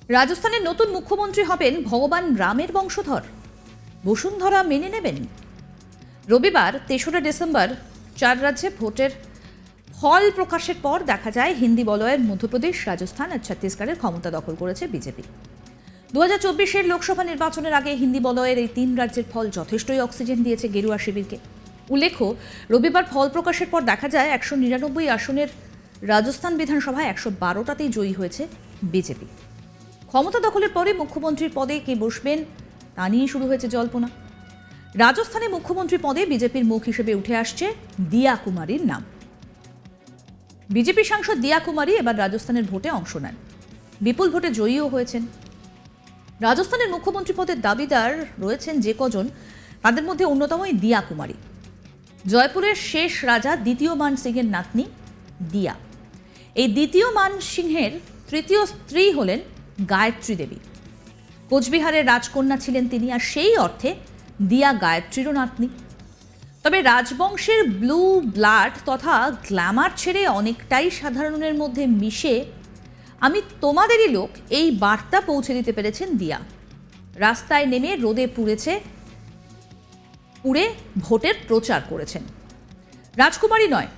রাজস্থানের নতুন মুখ্যমন্ত্রী হবেন ভগবান রামের বংশধর, বসুন্ধরা মেনে নেবেন। রবিবার ৩রা ডিসেম্বর ৪ রাজ্যে ভোটের ফল প্রকাশের পর দেখা যায় হিন্দি বলয়ের মধ্যপ্রদেশ, রাজস্থান আর ছত্তিশগড়ের ক্ষমতা দখল করেছে বিজেপি। ২০২৪-এর লোকসভা নির্বাচনের আগে হিন্দি বলয়ের এই ৩ রাজ্যের ফল যথেষ্টই অক্সিজেন দিয়েছে গেরুয়া শিবিরকে। উল্লেখ্য, রবিবার ফল প্রকাশের পর দেখা যায় ১৯৯ আসনের রাজস্থান বিধানসভায় ১১২টাতেই জয়ী হয়েছে বিজেপি। ক্ষমতা দখলের পরে মুখ্যমন্ত্রীর পদে কে বসবেন তা নিয়ে শুরু হয়েছে জল্পনা। রাজস্থানে মুখ্যমন্ত্রী পদে বিজেপির মুখ হিসেবে উঠে আসছে দিয়া কুমারীর নাম। বিজেপি সাংসদ দিয়া কুমারী এবার রাজস্থানের ভোটে অংশ নেন, বিপুল ভোটে জয়ীও হয়েছেন। রাজস্থানের মুখ্যমন্ত্রী পদের দাবিদার রয়েছেন যে কজন, তাদের মধ্যে অন্যতমই দিয়া কুমারী, জয়পুরের শেষ রাজা দ্বিতীয় মান সিংহের নাতনি দিয়া। এই দ্বিতীয় মান সিংহের তৃতীয় স্ত্রী হলেন গায়ত্রী দেবী। কোচবিহারের রাজকন্যা ছিলেন তিনি, আর সেই অর্থে দিয়া গায়ত্রীরও নাতনি। তবে রাজবংশের ব্লু ব্লাড তথা গ্ল্যামার ছেড়ে অনেকটাই সাধারণের মধ্যে মিশে আমি তোমাদেরই লোক এই বার্তা পৌঁছে দিতে পেরেছেন দিয়া। রাস্তায় নেমে রোদে পুড়ে ভোটের প্রচার করেছেন। রাজকুমারী নয়,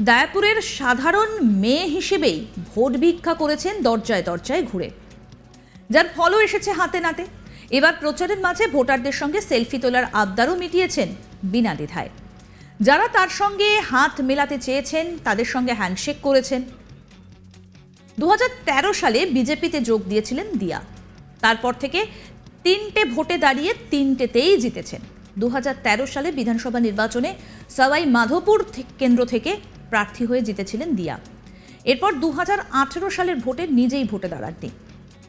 দায়াপুরের সাধারণ মেয়ে হিসেবেই ভোট ভিক্ষা করেছেন দরজায় দরজায় ঘুরে, যার ফলও এসেছে হাতে নাতে। এবার প্রচারের মাঝে ভোটারদের সঙ্গে সেলফি তোলার আবদারও মিটিয়েছেন বিনা দ্বিধায়। যারা তার সঙ্গে হাত মেলাতে চেয়েছেন তাদের সঙ্গে হ্যান্ডশেক করেছেন। ২০১৩ সালে বিজেপিতে যোগ দিয়েছিলেন দিয়া। তারপর থেকে ৩টে ভোটে দাঁড়িয়ে ৩টেতেই জিতেছেন। ২০১৩ সালে বিধানসভা নির্বাচনে সওয়াই মাধোপুর কেন্দ্র থেকে প্রার্থী হয়ে জিতেছিলেন দিয়া। এরপর ২০১৮ সালের ভোটে নিজেই ভোটে দাঁড়াননি।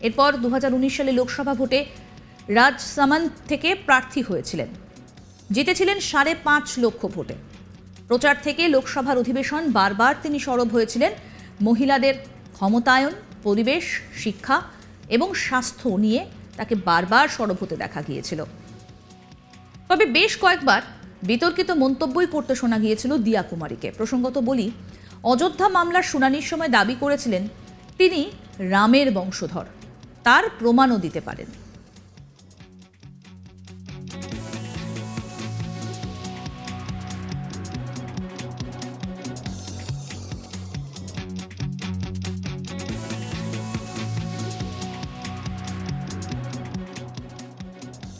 এরপর ২০১৯ সালে লোকসভা ভোটে রাজসামন্দ থেকে প্রার্থী হয়েছিলেন, জিতেছিলেন ৫.৫ লক্ষ ভোটে। প্রচার থেকে লোকসভার অধিবেশন বারবার তিনি সরব হয়েছিলেন। মহিলাদের ক্ষমতায়ন, পরিবেশ, শিক্ষা এবং স্বাস্থ্য নিয়ে তাকে বারবার সরব হতে দেখা গিয়েছিল। তবে বেশ কয়েকবার বিতর্কিত মন্তব্যই করতে শোনা গিয়েছিল দিয়া কুমারীকে। প্রসঙ্গত বলি, অযোধ্যা মামলার শুনানির সময় দাবি করেছিলেন তিনি রামের বংশধর, তার প্রমাণও দিতে পারেন।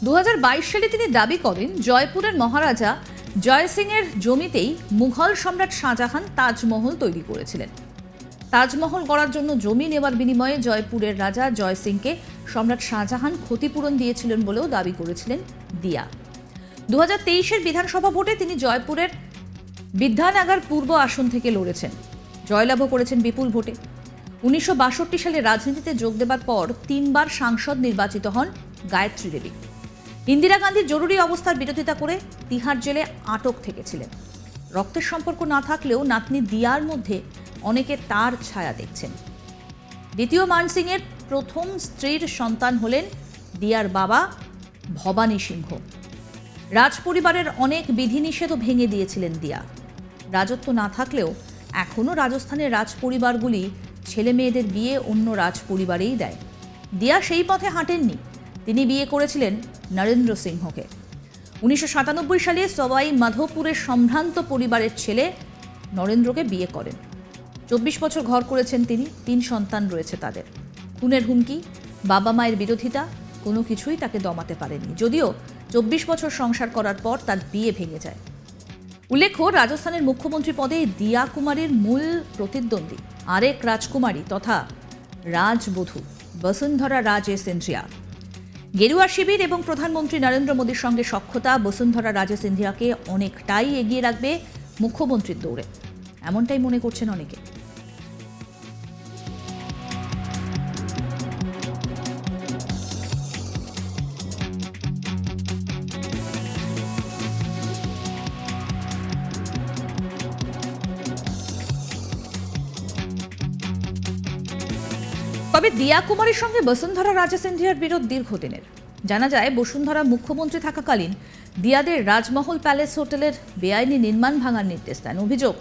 দু সালে তিনি দাবি করেন জয়পুরের মহারাজা জয় সিংয়ের জমিতেই মুঘল সম্রাট শাহজাহান তাজমহল তৈরি করেছিলেন। তাজমহল গড়ার জন্য জমি নেওয়ার বিনিময়ে জয়পুরের রাজা জয় সিংকে সম্রাট শাহজাহান ক্ষতিপূরণ দিয়েছিলেন বলেও দাবি করেছিলেন দিয়া। ২০২৩-এর বিধানসভা ভোটে তিনি জয়পুরের বিদ্যানগর পূর্ব আসন থেকে লড়েছেন, জয়লাভও করেছেন বিপুল ভোটে। ১৯৬২ সালে রাজনীতিতে যোগ দেবার পর ৩বার সাংসদ নির্বাচিত হন গায়ত্রী দেবী। ইন্দিরা গান্ধীর জরুরি অবস্থার বিরোধিতা করে তিহার জেলে আটক থেকেছিলেন। রক্তের সম্পর্ক না থাকলেও নাতনি দিয়ার মধ্যে অনেকে তার ছায়া দেখছেন। দ্বিতীয় মান সিংয়ের প্রথম স্ত্রীর সন্তান হলেন দিয়ার বাবা ভবানী সিংহ। রাজপরিবারের অনেক বিধিনিষেধও ভেঙে দিয়েছিলেন দিয়া। রাজত্ব না থাকলেও এখনও রাজস্থানের রাজপরিবারগুলি ছেলে মেয়েদের বিয়ে অন্য রাজপরিবারেই দেয়। দিয়া সেই পথে হাঁটেননি, তিনি বিয়ে করেছিলেন নরেন্দ্র সিংহকে। ১৯৯৭ সালে সওয়াই মাধোপুরের সম্ভ্রান্ত পরিবারের ছেলে নরেন্দ্রকে বিয়ে করেন। ২৪ বছর ঘর করেছেন তিনি, ৩ সন্তান রয়েছে তাদের। খুনের হুমকি, বাবা মায়ের বিরোধিতা কোনো কিছুই তাকে দমাতে পারেনি, যদিও ২৪ বছর সংসার করার পর তার বিয়ে ভেঙে যায়। উল্লেখ্য, রাজস্থানের মুখ্যমন্ত্রী পদে দিয়া কুমারীর মূল প্রতিদ্বন্দ্বী আরেক রাজকুমারী তথা রাজবধূ বসুন্ধরা রাজে সিন্ধিয়া। গেরুয়া শিবির এবং প্রধানমন্ত্রী নরেন্দ্র মোদীর সঙ্গে সখ্যতা বসুন্ধরা রাজে সিন্ধিয়াকে অনেকটাই এগিয়ে রাখবে মুখ্যমন্ত্রীর দৌড়ে, এমনটাই মনে করছেন অনেকে। তবে দিয়া কুমারীর সঙ্গে বসুন্ধরা রাজে সিন্ধিয়ার বিরোধ দীর্ঘদিনের। জানা যায়, বসুন্ধরা মুখ্যমন্ত্রী থাকাকালীন দিয়াদের রাজমহল প্যালেস হোটেলের বেআইনি নির্মাণ ভাঙার নির্দেশ দেন। অভিযোগ,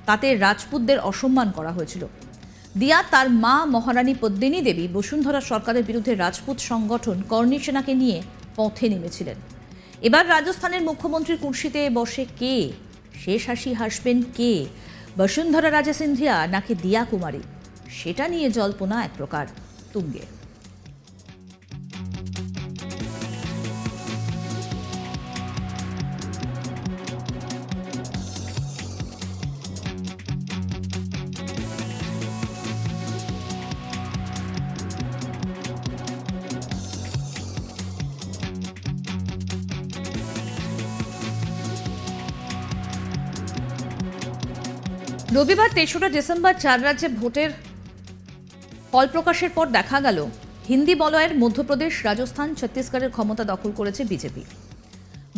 তাতে রাজপুতদের অসম্মান করা হয়েছিল। দিয়া তার মা মহারানী পদ্মিনী দেবী বসুন্ধরা সরকারের বিরুদ্ধে রাজপুত সংগঠন কর্ণী সেনাকে নিয়ে পথে নেমেছিলেন। এবার রাজস্থানের মুখ্যমন্ত্রীর কুর্সিতে বসে কে? শেষ হাসি হাসবেন কে? বসুন্ধরা রাজে সিন্ধিয়া নাকি দিয়া কুমারী? সেটা নিয়ে জল্পনা এক প্রকার তুঙ্গে। রবিবার ৩রা ডিসেম্বর ৪ রাজ্যে ভোটের ফল প্রকাশের পর দেখা গেল হিন্দি বলয়ের মধ্যপ্রদেশ, রাজস্থান, ছত্তিশগড়ের ক্ষমতা দখল করেছে বিজেপি।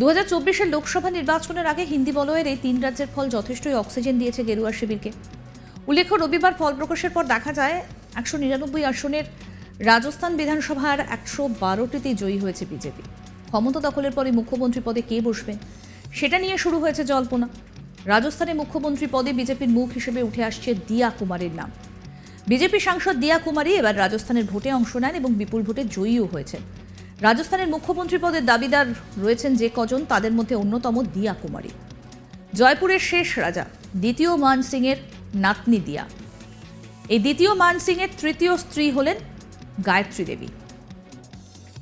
২০২৪-এর লোকসভা নির্বাচনের আগে হিন্দি বলয়ের এই ৩ রাজ্যের ফল যথেষ্টই অক্সিজেন দিয়েছে গেরুয়া শিবিরকে। উল্লেখ্য, রবিবার ফল প্রকাশের পর দেখা যায় ১৯৯ আসনের রাজস্থান বিধানসভার ১১২টিতেই জয়ী হয়েছে বিজেপি। ক্ষমতা দখলের পরে মুখ্যমন্ত্রী পদে কে বসবেন সেটা নিয়ে শুরু হয়েছে জল্পনা। রাজস্থানে মুখ্যমন্ত্রী পদে বিজেপির মুখ হিসেবে উঠে আসছে দিয়া কুমারীর নাম। বিজেপি সাংসদ দিয়া কুমারী এবার রাজস্থানের ভোটে অংশ নেন এবং বিপুল ভোটে জয়ীও হয়েছেন। রাজস্থানের মুখ্যমন্ত্রী পদের দাবিদার রয়েছেন যে কজন, তাদের মধ্যে অন্যতম দিয়া কুমারী। জয়পুরের শেষ রাজা দ্বিতীয় মান সিংয়ের নাতনি দিয়া। এই দ্বিতীয় মান সিংয়ের তৃতীয় স্ত্রী হলেন গায়ত্রী দেবী।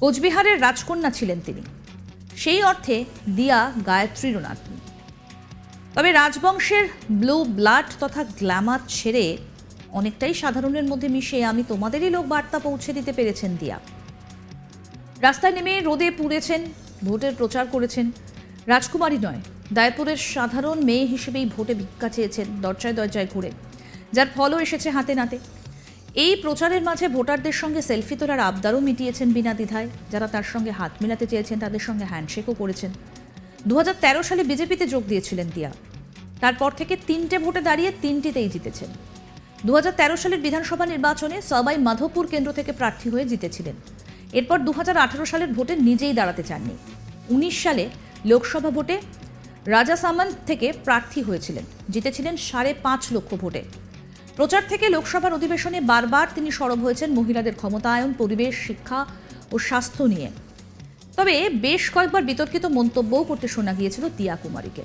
কোচবিহারের রাজকন্যা ছিলেন তিনি। সেই অর্থে দিয়া গায়ত্রীরও নাতনি। তবে রাজবংশের ব্লু ব্লাড তথা গ্ল্যামার ছেড়ে অনেকটাই সাধারণের মধ্যে মিশে আমি তোমাদেরই লোক বার্তা পৌঁছে দিতে পেরেছেন দিয়া। রাস্তায় নেমে রোদে পুড়েছেন, ভোটের প্রচার করেছেন। রাজকুমারী নয়, দায়পুরের সাধারণ মেয়ে হিসেবেই ভোটে ভিক্ষা চেয়েছেন দরজায় দরজায় ঘুরে, যার ফলও এসেছে হাতে নাতে। এই প্রচারের মাঝে ভোটারদের সঙ্গে সেলফি তোলার আবদারও মিটিয়েছেন বিনা দ্বিধায়। যারা তার সঙ্গে হাত মিলাতে চেয়েছেন তাদের সঙ্গে হ্যান্ডশেকও করেছেন। ২০১৩ সালে বিজেপিতে যোগ দিয়েছিলেন দিয়া। তারপর থেকে ৩টে ভোটে দাঁড়িয়ে ৩টিতেই জিতেছেন। ২০১৩ সালের বিধানসভা নির্বাচনে সবাই মাধোপুর কেন্দ্র থেকে প্রার্থী হয়ে জিতেছিলেন। এরপর ২০১৮ সালের ভোটে নিজেই দাঁড়াতে চাননি। ১৯ সালে লোকসভা ভোটে রাজাসামন্দ থেকে প্রার্থী হয়েছিলেন, জিতেছিলেন ৫.৫ লক্ষ ভোটে। প্রচার থেকে লোকসভার অধিবেশনে বারবার তিনি সরব হয়েছেন মহিলাদের ক্ষমতায়ন, পরিবেশ, শিক্ষা ও স্বাস্থ্য নিয়ে। তবে বেশ কয়েকবার বিতর্কিত মন্তব্যও করতে শোনা গিয়েছিল দিয়া কুমারীকে।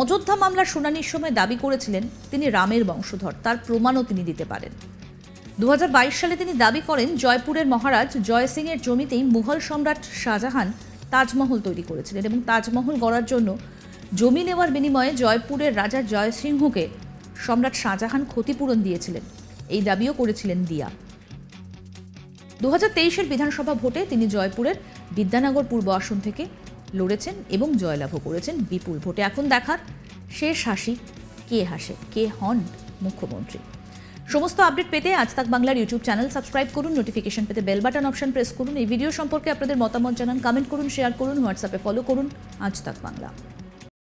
অযোধ্যা মামলার শুনানির সময় দাবি করেছিলেন তিনি রামের বংশধর, তার প্রমাণও তিনি দিতে পারেন। ২০২২ সালে তিনি দাবি করেন জয়পুরের মহারাজ জয় সিংয়ের জমিতেই মুঘল সম্রাট শাহজাহান তাজমহল তৈরি করেছিলেন এবং তাজমহল গড়ার জন্য জমি নেওয়ার বিনিময়ে জয়পুরের রাজা জয় সিংহকে সম্রাট শাহজাহান ক্ষতিপূরণ দিয়েছিলেন, এই দাবিও করেছিলেন দিয়া। ২০২৩-এর বিধানসভা ভোটে তিনি জয়পুরের বিদ্যানগর পূর্ব আসন থেকে লড়েছেন এবং জয়লাভও করেছেন বিপুল ভোটে। এখন দেখার শেষ হাসি কে হাসে, কে হন মুখ্যমন্ত্রী। সমস্ত আপডেট পেতে আজ তাক বাংলার ইউটিউব চ্যানেল সাবস্ক্রাইব করুন, নোটিফিকেশন পেতে বেল বাটন অপশন প্রেস করুন। এই ভিডিও সম্পর্কে আপনাদের মতামত জানান, কমেন্ট করুন, শেয়ার করুন, হোয়াটসঅ্যাপে ফলো করুন আজ তাক বাংলা।